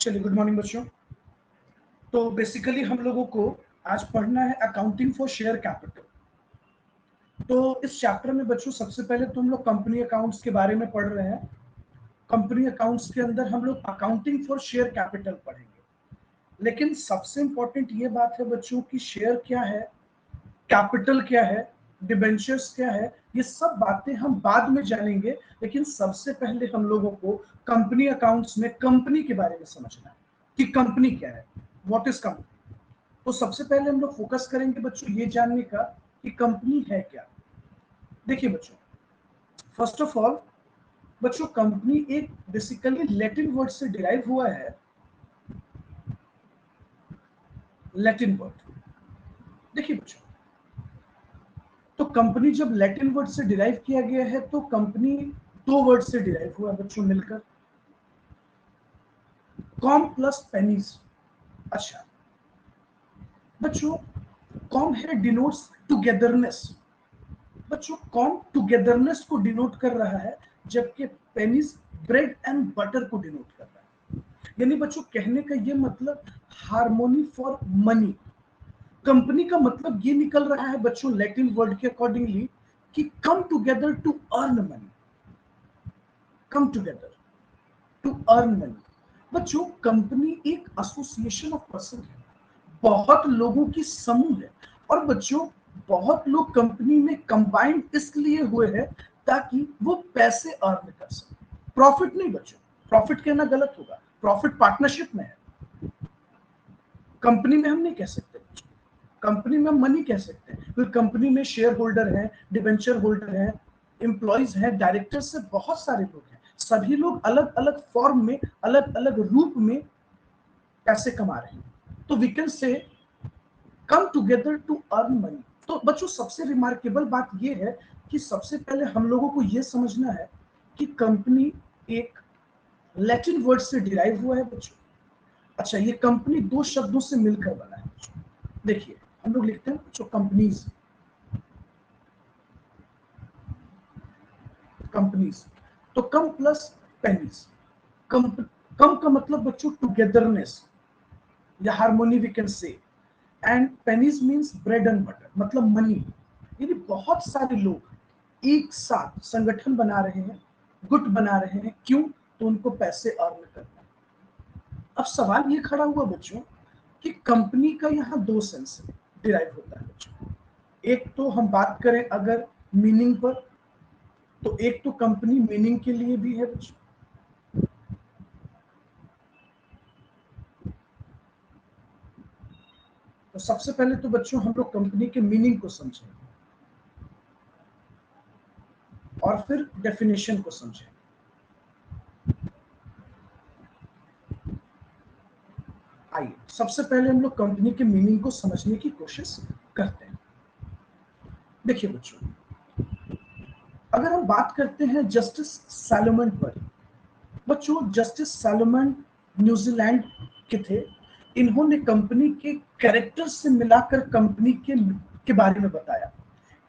चलिए, good morning बच्चों। तो बेसिकली हम लोगों को आज पढ़ना है अकाउंटिंग फॉर शेयर कैपिटल। तो इस चैप्टर में बच्चों सबसे पहले तुम लोग कंपनी अकाउंट्स के बारे में पढ़ रहे हैं। कंपनी अकाउंट्स के अंदर हम लोग अकाउंटिंग फॉर शेयर कैपिटल पढ़ेंगे। लेकिन सबसे इंपॉर्टेंट ये बात है बच्चों कि शेयर क्या है, कैपिटल क्या है, डिबेंचर्स क्या है, ये सब बातें हम बाद में जानेंगे। लेकिन सबसे पहले हम लोगों को कंपनी अकाउंट्स में कंपनी के बारे में समझना है कि कंपनी क्या है, व्हाट इज कंपनी। तो सबसे पहले हम लोग फोकस करेंगे बच्चों ये जानने का कि कंपनी है क्या। देखिए बच्चों, फर्स्ट ऑफ ऑल बच्चों, कंपनी एक बेसिकली लैटिन वर्ड से डिराइव हुआ है। लैटिन वर्ड, देखिए बच्चों, तो कंपनी जब लैटिन वर्ड से डिराइव किया गया है तो कंपनी दो वर्ड से डिराइव हुआ बच्चों मिलकर, कॉम प्लस पेनीज। अच्छा बच्चों, कॉम है डिनोट्स टुगेदरनेस। बच्चों, कॉम टुगेदरनेस को डिनोट कर रहा है, जबकि पेनीज ब्रेड एंड बटर को डिनोट कर रहा है। यानी बच्चों कहने का ये मतलब हार्मोनी फॉर मनी। कंपनी का मतलब ये निकल रहा है बच्चों लैटिन वर्ड के अकॉर्डिंगली कि come together to earn money, come together to earn money. बच्चों, कंपनी एक एसोसिएशन ऑफ पर्सन है, बहुत लोगों की समूह है। और बच्चों, बहुत लोग कंपनी में कंबाइंड इसलिए हुए हैं ताकि वो पैसे अर्न कर सके। प्रॉफिट नहीं बच्चों, प्रॉफिट कहना गलत होगा, प्रॉफिट पार्टनरशिप में है। कंपनी में हम नहीं कह सकते बच्चों, कंपनी में हम मनी कह सकते हैं, क्योंकि कंपनी में शेयर होल्डर है, डिवेंचर होल्डर है, एम्प्लॉइज है, डायरेक्टर से बहुत सारे लोग हैं। सभी लोग अलग अलग फॉर्म में, अलग अलग रूप में पैसे कमा रहे हैं। तो we can say come together to earn money. तो बच्चों सबसे रिमार्केबल बात यह है कि सबसे पहले हम लोगों को यह समझना है कि कंपनी एक लैटिन वर्ड से डिराइव हुआ है बच्चों। अच्छा, ये कंपनी दो शब्दों से मिलकर बना है बच्चों। देखिए, हम लोग लिखते हैं बच्चों कंपनीज, कंपनीज। तो कम प्लस पेनीज। कम, कम का मतलब बच्चों टुगेदरनेस या harmony we can say, and pennies means bread and butter, मतलब मनी। यानी बहुत सारे लोग एक साथ संगठन बना रहे हैं, गुट बना रहे हैं। क्यों? तो उनको पैसे अर्न करना। अब सवाल ये खड़ा हुआ बच्चों कि कंपनी का यहाँ दो सेंस डिराइव होता है बच्चों। एक तो हम बात करें अगर मीनिंग पर, तो एक तो कंपनी मीनिंग के लिए भी है बच्चों। तो सबसे पहले तो बच्चों हम लोग कंपनी के मीनिंग को समझेंगे और फिर डेफिनेशन को समझेंगे। आइए सबसे पहले हम लोग कंपनी के मीनिंग को समझने की कोशिश करते हैं। देखिए बच्चों, अगर हम बात करते हैं जस्टिस सैलोमन पर, बच्चों जस्टिस सैलोमन न्यूजीलैंड के थे। इन्होंने कंपनी के कैरेक्टर से मिलाकर कंपनी के बारे में बताया।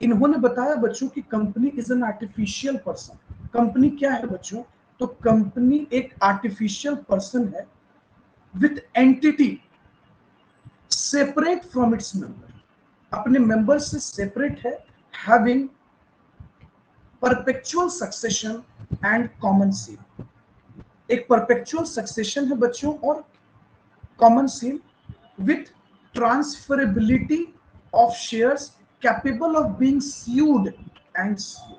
इन्होंने बताया बच्चों कि company is an artificial person. Company क्या है बच्चों? तो कंपनी एक आर्टिफिशियल पर्सन है with entity separate from its member, अपने मेंबर से सेपरेट है, having perpetual succession and common seal. एक परपेचुअल सक्सेशन है बच्चों और common seal with transferability of shares capable of being sued and sued.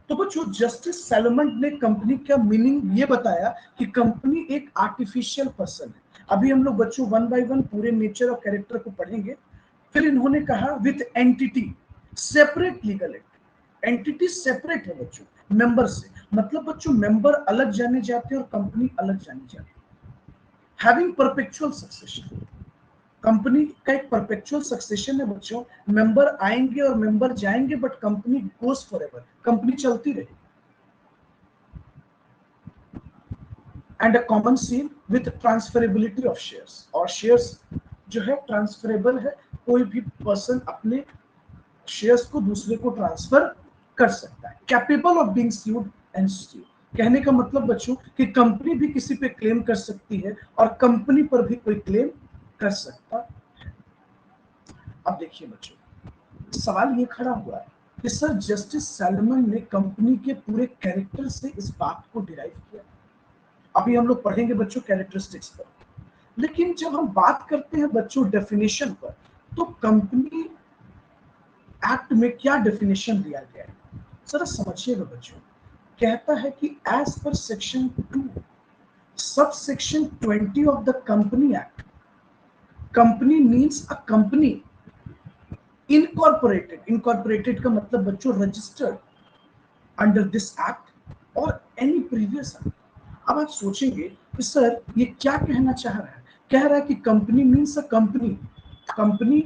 तो बच्चों जस्टिस सैलोमन ने कंपनी का मीनिंग ये बताया कि कंपनी एक आर्टिफिशियल पर्सन है। अभी हम लोग बच्चों वन बाय वन पूरे नेचर और कैरेक्टर को पढ़ेंगे। फिर इन्होंने कहा with entity separate legal entity separate है बच्चों मेंबर से, मतलब बच्चों मेंबर अलग जाने जाते हैं और कंपनी अलग जानी जाती है। हैविंग परपेचुअल सक्सेशन, कंपनी का एक परपेचुअल सक्सेशन है बच्चों। मेंबर आएंगे और मेंबर जाएंगे but company goes forever, company चलती रहेगी। And a common seal with transferability of shares, और शेयर्स जो है ट्रांसफरेबल है, कोई भी पर्सन अपने शेयर्स को दूसरे को ट्रांसफर कर सकता है। Capable of being sued and sued, कहने का मतलब बच्चों कि कंपनी भी किसी पे क्लेम कर सकती है और कंपनी पर भी कोई क्लेम कर सकता है। अब देखिए बच्चों, सवाल ये खड़ा हुआ है कि सर जस्टिस सैलमन ने कंपनी के पूरे कैरेक्टर से इस बात को डिराइव किया। अभी हम लोग पढ़ेंगे बच्चों कैरेक्टरिस्टिक्स पर, लेकिन जब हम बात करते हैं बच्चों डेफिनेशन पर, तो कंपनी एक्ट में क्या डेफिनेशन दिया गया है जरा समझिएगा बच्चों। कहता है कि as per section 2 sub section 20 of the company act, company means a company incorporated का मतलब बच्चों रजिस्टर्ड अंडर दिस एक्ट और एनी प्रीवियस एक्ट। अब आप सोचेंगे कि सर ये क्या कहना चाह रहा है। कह रहा है कि company means a company, company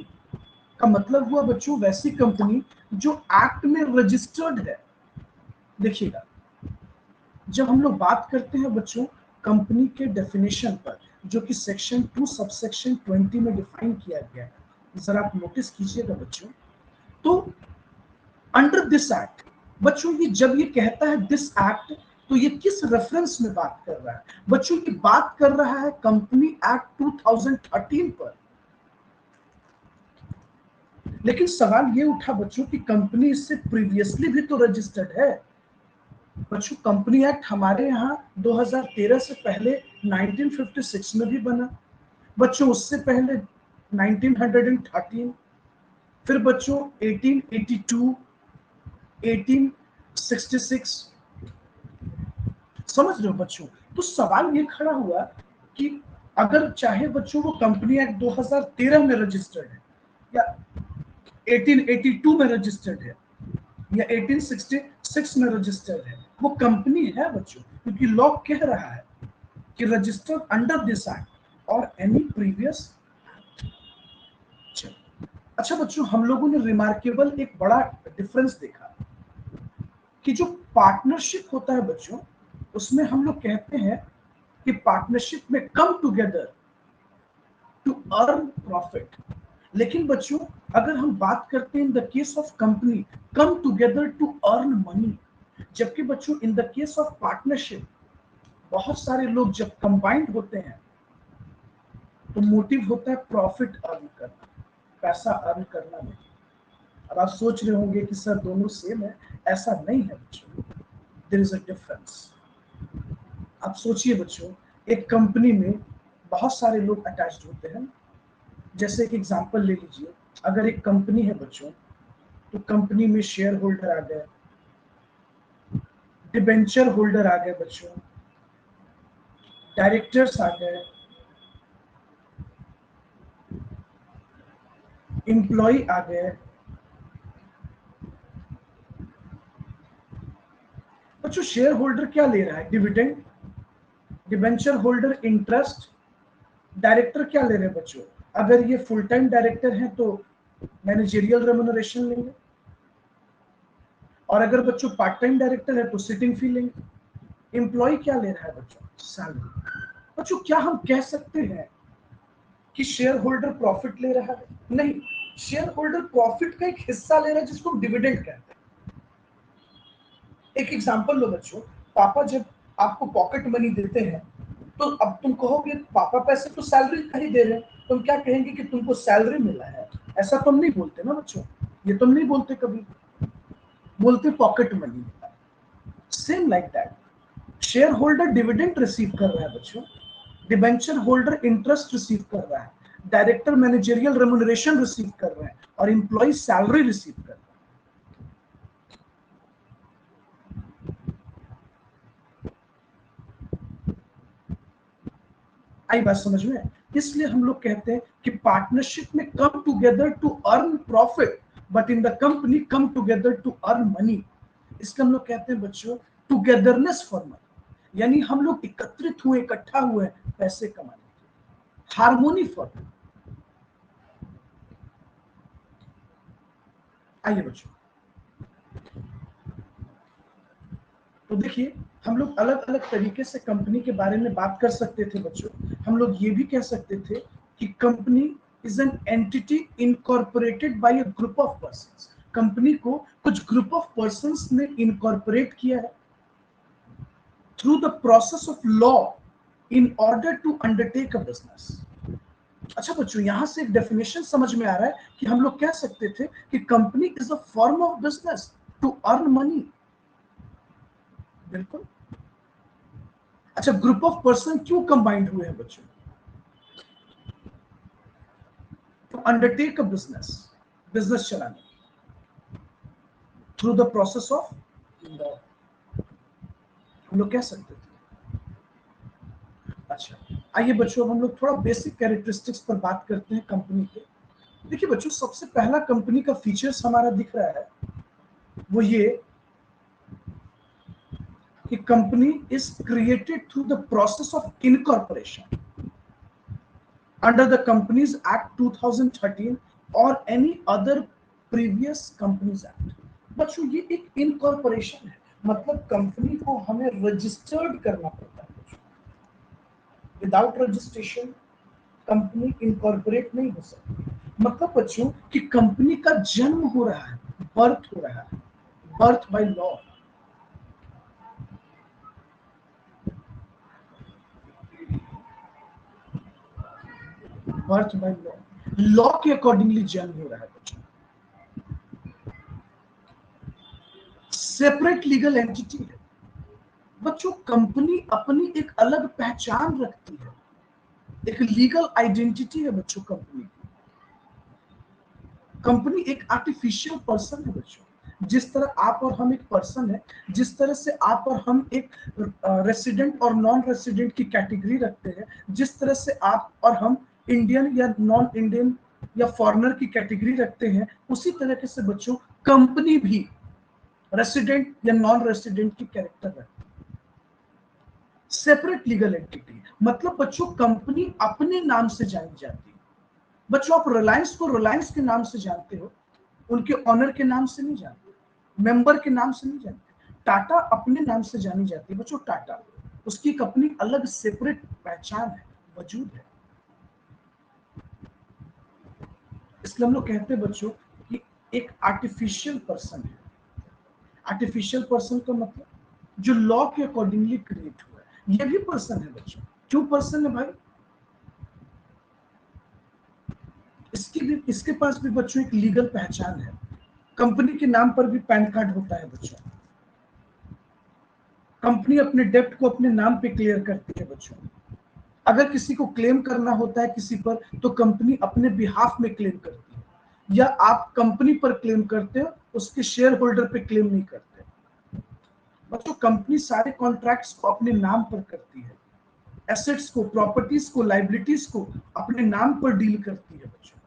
का मतलब हुआ बच्चों वैसी कंपनी जो एक्ट में रजिस्टर्ड है। देखिएगा, जब हम लोग बात करते हैं बच्चों कंपनी के डेफिनेशन पर, जो कि सेक्शन 2 सबसेक्शन 20 में डिफाइन किया गया है, जरा आप नोटिस कीजिएगा बच्चों। तो अंडर दिस एक्ट बच्चों, ये जब ये कहता है दिस एक्ट, तो ये किस रेफरेंस में बात कर रहा है बच्चों? ये बात कर रहा है कंपनी एक्ट 2013 पर। लेकिन सवाल ये उठा बच्चों कि कंपनी इससे प्रीवियसली भी तो रजिस्टर्ड है। बच्चों कंपनी एक्ट हमारे यहाँ 2013 से पहले 1956 में भी बना बच्चों, उससे पहले 1913, फिर बच्चों 1882, 1866। समझ रहे हो बच्चों? तो सवाल ये खड़ा हुआ कि अगर चाहे बच्चों वो कंपनी एक्ट 2013 में रजिस्टर्ड है या 1882 में रजिस्टर्ड है या 1866 में रजिस्टर्ड है, वो कंपनी है बच्चों, क्योंकि लॉ कह रहा है कि रजिस्टर्ड अंडर दिस एक्ट और एनी प्रीवियस। अच्छा बच्चों, हम लोगों ने रिमार्केबल एक बड़ा डिफरेंस देखा कि जो पार्टनरशिप होता है बच्चों, उसमें हम लोग कहते हैं कि पार्टनरशिप में come together to earn profit. लेकिन बच्चों अगर हम बात करते हैं in the case of company, come together to earn money. जबकि बच्चों in the case of partnership बहुत सारे लोग जब कंबाइंड होते हैं तो मोटिव होता है प्रॉफिट अर्न करना, पैसा अर्न करना नहीं। अब आप सोच रहे होंगे कि सर दोनों सेम है, ऐसा नहीं है बच्चों, देयर इज अ डिफरेंस। आप सोचिए बच्चों, एक कंपनी में बहुत सारे लोग अटैच्ड होते हैं। जैसे एक एग्जांपल ले लीजिए, अगर एक कंपनी है बच्चों, तो कंपनी में शेयर होल्डर आ गए, डिबेंचर होल्डर आ गए बच्चों, डायरेक्टर्स आ गए, एम्प्लॉय आ गए। बच्चों शेयर होल्डर क्या ले रहा है? Dividend. Debenture holder interest. Director क्या ले रहे हैं बच्चों? अगर ये फुल टाइम डायरेक्टर हैं तो मैनेजरियल रेम्युनरेशन लेंगे, और अगर बच्चों पार्ट टाइम डायरेक्टर है तो सिटिंग फी लेंगे। एम्प्लॉय क्या ले रहा है बच्चों? सैलरी। बच्चों क्या हम कह सकते हैं कि शेयर होल्डर प्रॉफिट ले रहा है? नहीं, शेयर होल्डर प्रॉफिट का एक हिस्सा ले रहा है जिसको हम डिविडेंड कहते हैं। एक एग्जांपल लो बच्चों, पापा जब आपको पॉकेट मनी देते हैं तो अब तुम कहोगे पापा पैसे तो सैलरी का ही दे रहे हैं, तुम क्या कहेंगे कि तुमको सैलरी मिला है, ऐसा तुम नहीं बोलते ना बच्चों, ये तुम नहीं बोलते, कभी बोलते पॉकेट मनी मिला। Same like that, share holder dividend receive कर रहा है बच्चों, डिबेंचर होल्डर इंटरेस्ट रिसीव कर रहा है, डायरेक्टर मैनेजरियल रेम्युनरेशन रिसीव कर रहे हैं, और एम्प्लॉय सैलरी रिसीव कर रहा है। आई बात समझ में? इसलिए हम लोग कहते हैं कि पार्टनरशिप में come together to earn profit, but in the company come together to earn money. इसका हम लोग कहते हैं बच्चों टुगेदरनेस फॉर मनी, यानी हम लोग एकत्रित हुए, इकट्ठा हुए पैसे कमाने के, हार्मोनी फॉर। आइए बच्चों, तो देखिए हम लोग अलग अलग तरीके से कंपनी के बारे में बात कर सकते थे बच्चों। हम लोग ये भी कह सकते थे कि company is an entity incorporated by a group of persons. Company को कुछ ग्रुप ऑफ पर्संस ने इनकॉर्पोरेट किया है। through the process of law in order to undertake a business. अच्छा बच्चों, यहां से एक डेफिनेशन समझ में आ रहा है कि हम लोग कह सकते थे कि company is a form of business to earn money. बिल्कुल। अच्छा, ग्रुप ऑफ पर्सन क्यों कंबाइंड हुए हैं बच्चों? To undertake a business, business चलाने, through the process of law, हम लोग कह सकते थे। अच्छा, आइए बच्चों, अब हम लोग थोड़ा बेसिक कैरेक्टरिस्टिक्स पर बात करते हैं कंपनी के। देखिए बच्चों, सबसे पहला कंपनी का फीचर्स हमारा दिख रहा है, वो ये कि company is created through the process of incorporation under the companies act 2013 और any other previous companies act. बच्चों, ये एक इनकॉर्पोरेशन है, मतलब कंपनी को हमें रजिस्टर्ड करना पड़ता है। विदाउट रजिस्ट्रेशन कंपनी इनकॉर्पोरेट नहीं हो सकती। मतलब बच्चों कि कंपनी का जन्म हो रहा है, बर्थ हो रहा है, birth by law. Birth by law, law के अकॉर्डिंगली जन्म हो रहा है बच्चों। सेपरेट लीगल एंटिटी है बच्चों। कंपनी अपनी एक अलग पहचान रखती है, एक लीगल आइडेंटिटी है बच्चों कंपनी की। कंपनी एक आर्टिफिशियल पर्सन है बच्चों। जिस तरह आप और हम एक पर्सन है, जिस तरह से आप और हम एक रेसिडेंट और नॉन रेसिडेंट की कैटेगरी रखते हैं, जिस तरह से आप और हम इंडियन या नॉन इंडियन या फॉरेनर की कैटेगरी रखते हैं, उसी तरीके से बच्चों कंपनी भी रेसिडेंट या नॉन रेसिडेंट की कैरेक्टर रखती है। सेपरेट लीगल एंटिटी, मतलब बच्चों कंपनी अपने नाम से जानी जाती है। बच्चों, आप रिलायंस को रिलायंस के नाम से जानते हो, उनके ऑनर के नाम से नहीं जानते, मेंबर के नाम से नहीं जानते। टाटा अपने नाम से जानी जाती है बच्चों, टाटा, उसकी एक अपनी अलग सेपरेट पहचान है, वजूद है। इसलिए हम लोग कहते हैं बच्चों कि एक आर्टिफिशियल पर्सन है। आर्टिफिशियल पर्सन का मतलब जो लॉ के अकॉर्डिंगली क्रिएट हुआ है, ये भी पर्सन है बच्चों। क्यों पर्सन है भाई? इसके पास भी बच्चों एक लीगल पहचान है। कंपनी के नाम पर भी पैन कार्ड होता है बच्चों। कंपनी अपने डेप्ट को अपने नाम पे क्लियर करती है बच्चों। अगर किसी को क्लेम करना होता है किसी पर, तो कंपनी अपने बिहाफ में क्लेम करती है, या आप कंपनी पर क्लेम करते हो, उसके शेयर होल्डर पे क्लेम नहीं करते बच्चों। कंपनी सारे कॉन्ट्रैक्ट्स को अपने नाम पर करती है, एसेट्स को, प्रॉपर्टीज को, लाइबिलिटीज को अपने नाम पर डील करती है बच्चों।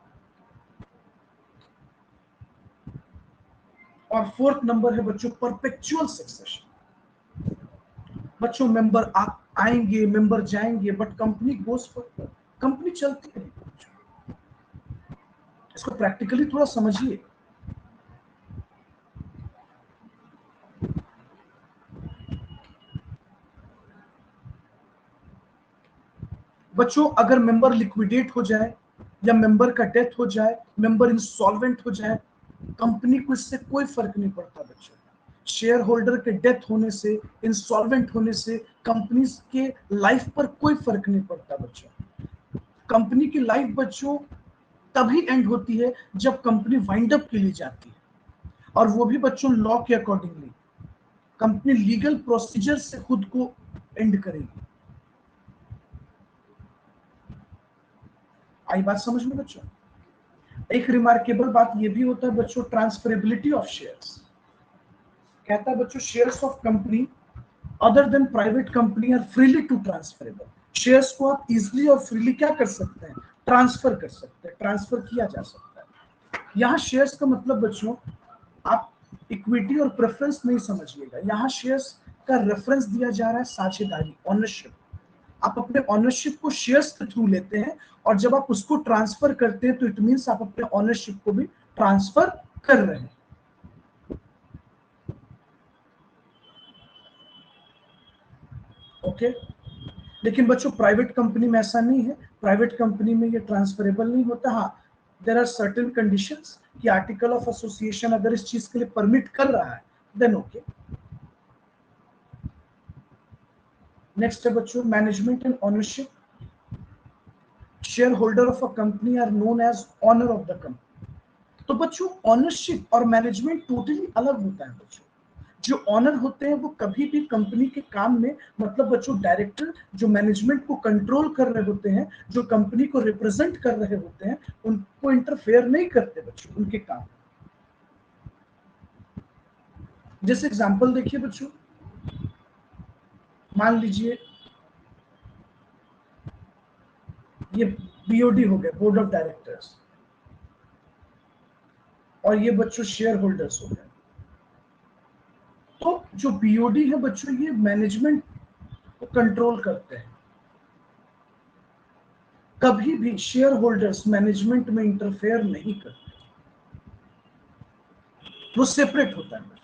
और फोर्थ नंबर है बच्चों परपेचुअल सक्सेशन। बच्चों मेंबर आएंगे, मेंबर जाएंगे, but company goes forward, company चलती रहेगी। इसको प्रैक्टिकली थोड़ा समझिए बच्चों। अगर मेंबर लिक्विडेट हो जाए या मेंबर का डेथ हो जाए, मेंबर इंसॉल्वेंट हो जाए, कंपनी को इससे कोई फर्क नहीं पड़ता बच्चों। शेयर होल्डर के डेथ होने से, इंसॉल्वेंट होने से कंपनी के लाइफ पर कोई फर्क नहीं पड़ता बच्चों। कंपनी की लाइफ बच्चों तभी एंड होती है जब कंपनी वाइंड अप के लिए जाती है, और वो भी बच्चों लॉ के अकॉर्डिंगली। कंपनी लीगल प्रोसीजर से खुद को एंड करेगी। आई बात समझ में बच्चों? एक रिमार्केबल बात यह भी होता है बच्चों, ट्रांसफरेबिलिटी ऑफ शेयर्स। कहता है बच्चों shares of company other than private company are freely to transferable. Shares को आप इजिली और फ्रीली क्या कर सकते हैं? ट्रांसफर कर सकते हैं, ट्रांसफर किया जा सकता है। यहाँ शेयर्स का मतलब बच्चों आप इक्विटी और प्रेफरेंस नहीं समझिएगा। यहाँ शेयर्स का रेफरेंस दिया जा रहा है साझेदारी, ऑनरशिप। आप अपने ऑनरशिप को शेयर्स के थ्रू लेते हैं, और जब आप उसको ट्रांसफर करते हैं तो इट मींस आप अपने ऑनरशिप को भी ट्रांसफर कर रहे हैं। ओके, लेकिन बच्चों प्राइवेट कंपनी में ऐसा नहीं है। प्राइवेट कंपनी में ये ट्रांसफरेबल नहीं होता। हाँ, देयर आर सर्टेन कंडीशंस कि आर्टिकल ऑफ एसोसिएशन अगर इस चीज के लिए परमिट कर रहा है, देन ओके। नेक्स्ट है बच्चों management and ownership. Share holder of a company are known as owner of the company. तो बच्चों ऑनरशिप और मैनेजमेंट टोटली अलग होता है बच्चों। जो ऑनर होते हैं वो कभी भी कंपनी के काम में, मतलब बच्चों डायरेक्टर जो मैनेजमेंट को कंट्रोल कर रहे होते हैं, जो कंपनी को रिप्रेजेंट कर रहे होते हैं, उनको इंटरफेयर नहीं करते बच्चों उनके काम। जैसे एग्जांपल देखिए बच्चों, मान लीजिए ये बीओडी हो गया, बोर्ड ऑफ डायरेक्टर्स, और ये बच्चों शेयर होल्डर्स हो गए। तो जो बीओडी है बच्चों ये मैनेजमेंट को कंट्रोल करते हैं। कभी भी शेयर होल्डर्स मैनेजमेंट में इंटरफेयर नहीं करते, वो सेपरेट होता है।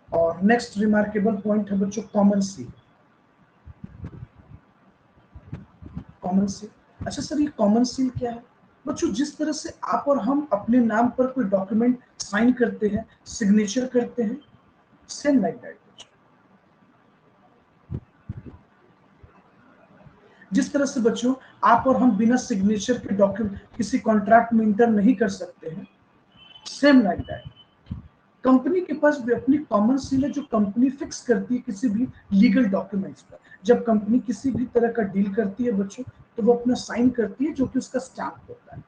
और नेक्स्ट रिमार्केबल पॉइंट है बच्चों कॉमन सील। कॉमन सील, अच्छा सर ये कॉमन सील क्या है? बच्चों जिस तरह से आप और हम अपने नाम पर कोई डॉक्यूमेंट साइन करते हैं, सिग्नेचर करते हैं, सेम लाइक दैट। जिस तरह से बच्चों आप और हम बिना सिग्नेचर के डॉक्यूमेंट किसी कॉन्ट्रैक्ट में इंटर नहीं कर सकते हैं, सेम लाइक दैट कंपनी के पास भी अपनी कॉमन सील है जो कंपनी फिक्स करती है किसी भी लीगल डॉक्यूमेंट्स पर। जब कंपनी किसी भी तरह का डील करती है बच्चों, तो वो अपना साइन करती है जो कि उसका स्टैंप होता है,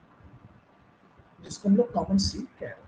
जिसको हम लोग कॉमन सील कह रहे हैं।